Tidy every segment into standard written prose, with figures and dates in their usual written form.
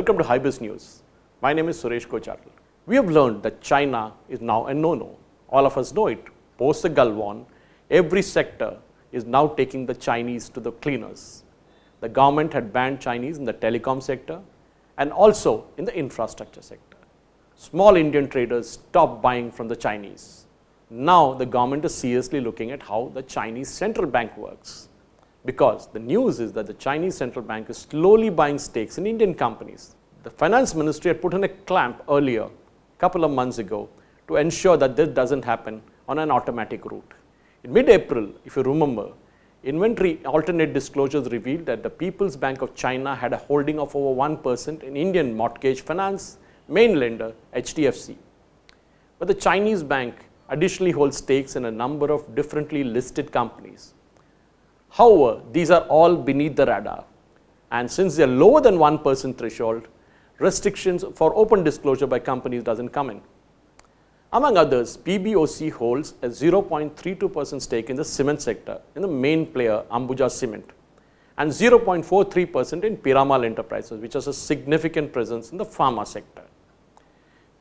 welcome to Hybiz News. My name is Suresh Kochatal. We have learned that China is now a no-no. All of us know it. Post the Gulf War, every sector is now taking the Chinese to the cleaners. The government had banned Chinese in the telecom sector and also in the infrastructure sector. Small Indian traders stopped buying from the Chinese. Now the government is seriously looking at how the Chinese central bank works. Because the news is that the Chinese central bank is slowly buying stakes in Indian companies. The finance ministry had put in a clamp earlier, a couple of months ago, to ensure that this doesn't happen on an automatic route. In mid-April, if you remember, inventory alternate disclosures revealed that the People's Bank of China had a holding of over 1% in Indian mortgage finance main lender HDFC. But the Chinese bank additionally holds stakes in a number of differently listed companies. However, these are all beneath the radar, and since they are lower than 1% threshold, restrictions for open disclosure by companies doesn't come in. Among others, PBOC holds a 0.32% stake in the cement sector in the main player Ambuja Cement and 0.43% in Piramal Enterprises, which has a significant presence in the pharma sector.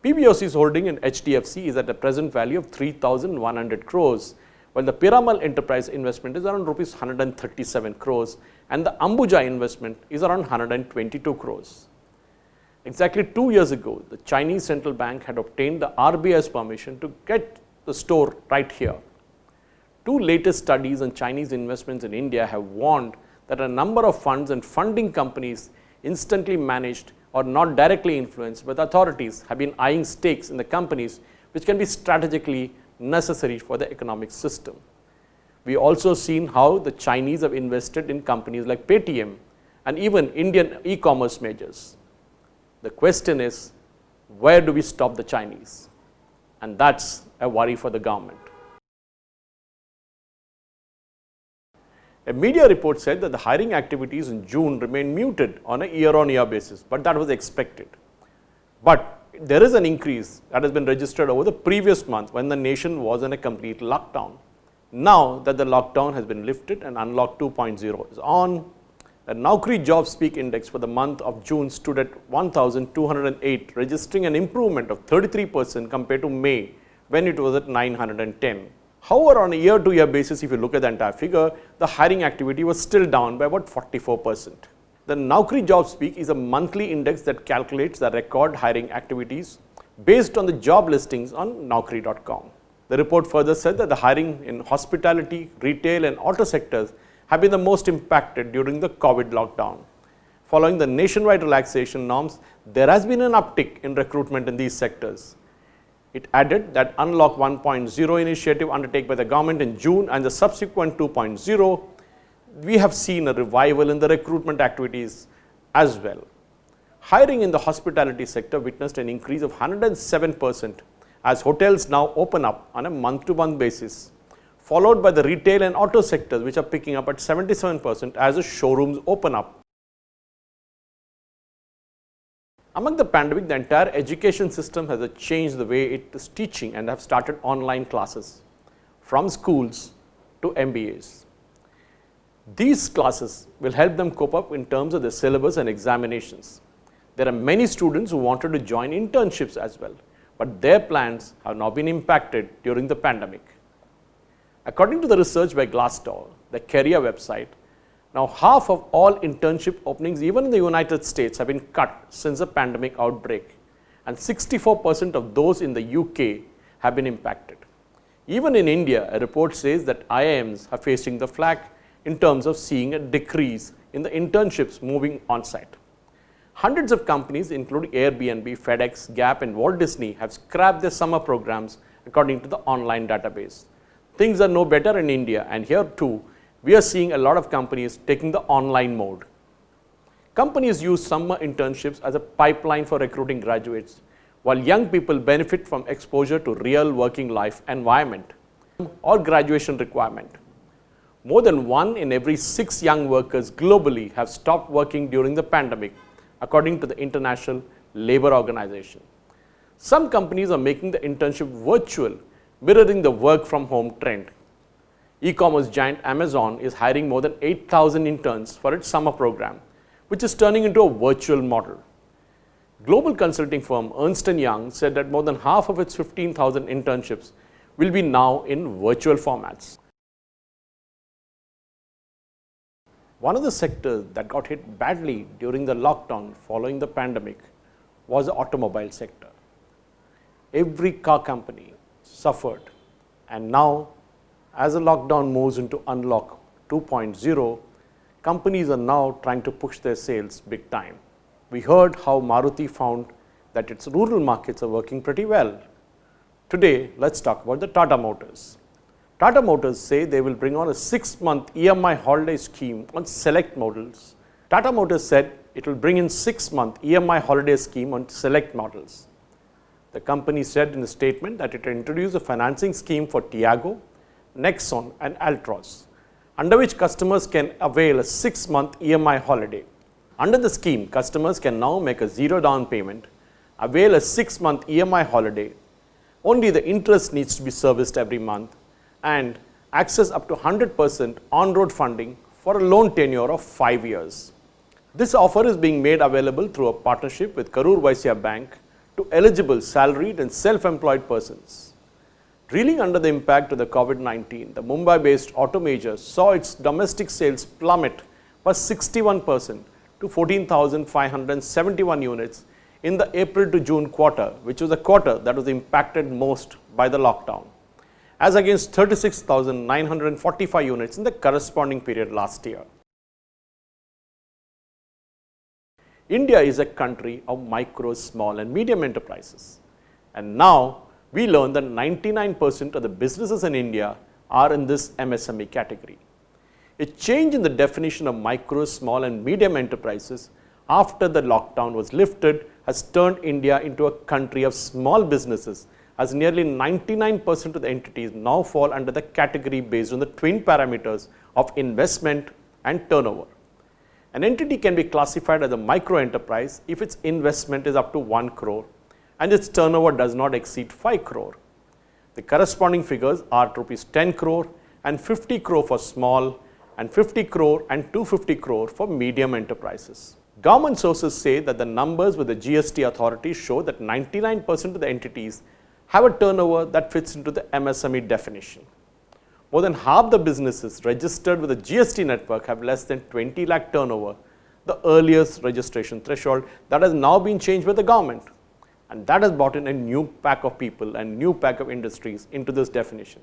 PBOC's holding in HDFC is at a present value of 3,100 crores, while the Piramal Enterprise investment is around rupees 137 crores and the Ambuja investment is around 122 crores. Exactly 2 years ago, the Chinese central bank had obtained the RBI's permission to get the store right here. Two latest studies on Chinese investments in India have warned that a number of funds and funding companies instantly managed or not directly influenced by the authorities have been eyeing stakes in the companies which can be strategically necessary for the economic system. We also seen how the Chinese have invested in companies like Paytm and even Indian e-commerce majors. The question is, where do we stop the Chinese? And that's a worry for the government. A media report said that the hiring activities in June remained muted on a year-on-year basis, but that was expected. But there is an increase that has been registered over the previous month when the nation was in a complete lockdown. Now that the lockdown has been lifted and Unlock 2.0 is on, the Naukri JobSpeak Index for the month of June stood at 1,208, registering an improvement of 33% compared to May when it was at 910. However, on a year-to-year basis, if you look at the entire figure, the hiring activity was still down by about 44%. The Naukri JobSpeak is a monthly index that calculates the record hiring activities based on the job listings on Naukri.com. The report further said that the hiring in hospitality, retail and auto sectors have been the most impacted during the COVID lockdown. Following the nationwide relaxation norms, there has been an uptick in recruitment in these sectors. It added that Unlock 1.0 initiative undertaken by the government in June and the subsequent 2.0, we have seen a revival in the recruitment activities as well. Hiring in the hospitality sector witnessed an increase of 107% as hotels now open up on a month-to-month basis, followed by the retail and auto sectors, which are picking up at 77% as the showrooms open up. Among the pandemic, the entire education system has changed the way it is teaching and have started online classes from schools to MBAs. These classes will help them cope up in terms of the syllabus and examinations. There are many students who wanted to join internships as well, but their plans have now been impacted during the pandemic. According to the research by Glassdoor, the career website, now half of all internship openings even in the United States have been cut since the pandemic outbreak, and 64% of those in the UK have been impacted. Even in India, a report says that IIMs are facing the flak in terms of seeing a decrease in the internships moving on-site. Hundreds of companies including Airbnb, FedEx, Gap and Walt Disney have scrapped their summer programs according to the online database. Things are no better in India, and here too, we are seeing a lot of companies taking the online mode. Companies use summer internships as a pipeline for recruiting graduates, while young people benefit from exposure to real working life environment or graduation requirement. More than 1 in every 6 young workers globally have stopped working during the pandemic, according to the International Labour Organization. Some companies are making the internship virtual, mirroring the work from home trend. E-commerce giant Amazon is hiring more than 8,000 interns for its summer program, which is turning into a virtual model. Global consulting firm Ernst & Young said that more than half of its 15,000 internships will be now in virtual formats. One of the sectors that got hit badly during the lockdown following the pandemic was the automobile sector. Every car company suffered, and now as the lockdown moves into unlock 2.0, companies are now trying to push their sales big time. We heard how Maruti found that its rural markets are working pretty well. Today, let's talk about the Tata Motors. Tata Motors say they will bring on a 6-month EMI holiday scheme on select models. Tata Motors said it will bring in 6-month EMI holiday scheme on select models. The company said in a statement that it will introduce a financing scheme for Tiago, Nexon and Altroz, under which customers can avail a 6-month EMI holiday. Under the scheme, customers can now make a zero down payment, avail a 6-month EMI holiday, only the interest needs to be serviced every month, and access up to 100% on-road funding for a loan tenure of 5 years. This offer is being made available through a partnership with Karur Vysya Bank to eligible salaried and self-employed persons. Reeling under the impact of the COVID-19, the Mumbai-based auto major saw its domestic sales plummet by 61% to 14,571 units in the April to June quarter, which was the quarter that was impacted most by the lockdown, as against 36,945 units in the corresponding period last year. India is a country of micro, small and medium enterprises, and now we learn that 99% of the businesses in India are in this MSME category. A change in the definition of micro, small and medium enterprises after the lockdown was lifted has turned India into a country of small businesses, as nearly 99% of the entities now fall under the category based on the twin parameters of investment and turnover. An entity can be classified as a micro enterprise if its investment is up to 1 crore and its turnover does not exceed 5 crore. The corresponding figures are rupees 10 crore and 50 crore for small and 50 crore and 250 crore for medium enterprises. Government sources say that the numbers with the GST authority show that 99% of the entities have a turnover that fits into the MSME definition. More than half the businesses registered with the GST network have less than 20 lakh turnover, the earliest registration threshold that has now been changed by the government. And that has brought in a new pack of people and new pack of industries into this definition.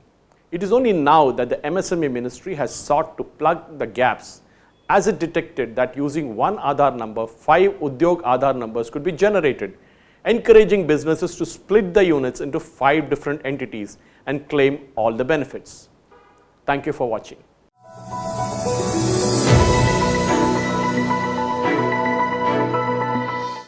It is only now that the MSME ministry has sought to plug the gaps, as it detected that using one Aadhaar number, 5 Udyog Aadhaar numbers could be generated, encouraging businesses to split the units into 5 different entities and claim all the benefits. Thank you for watching.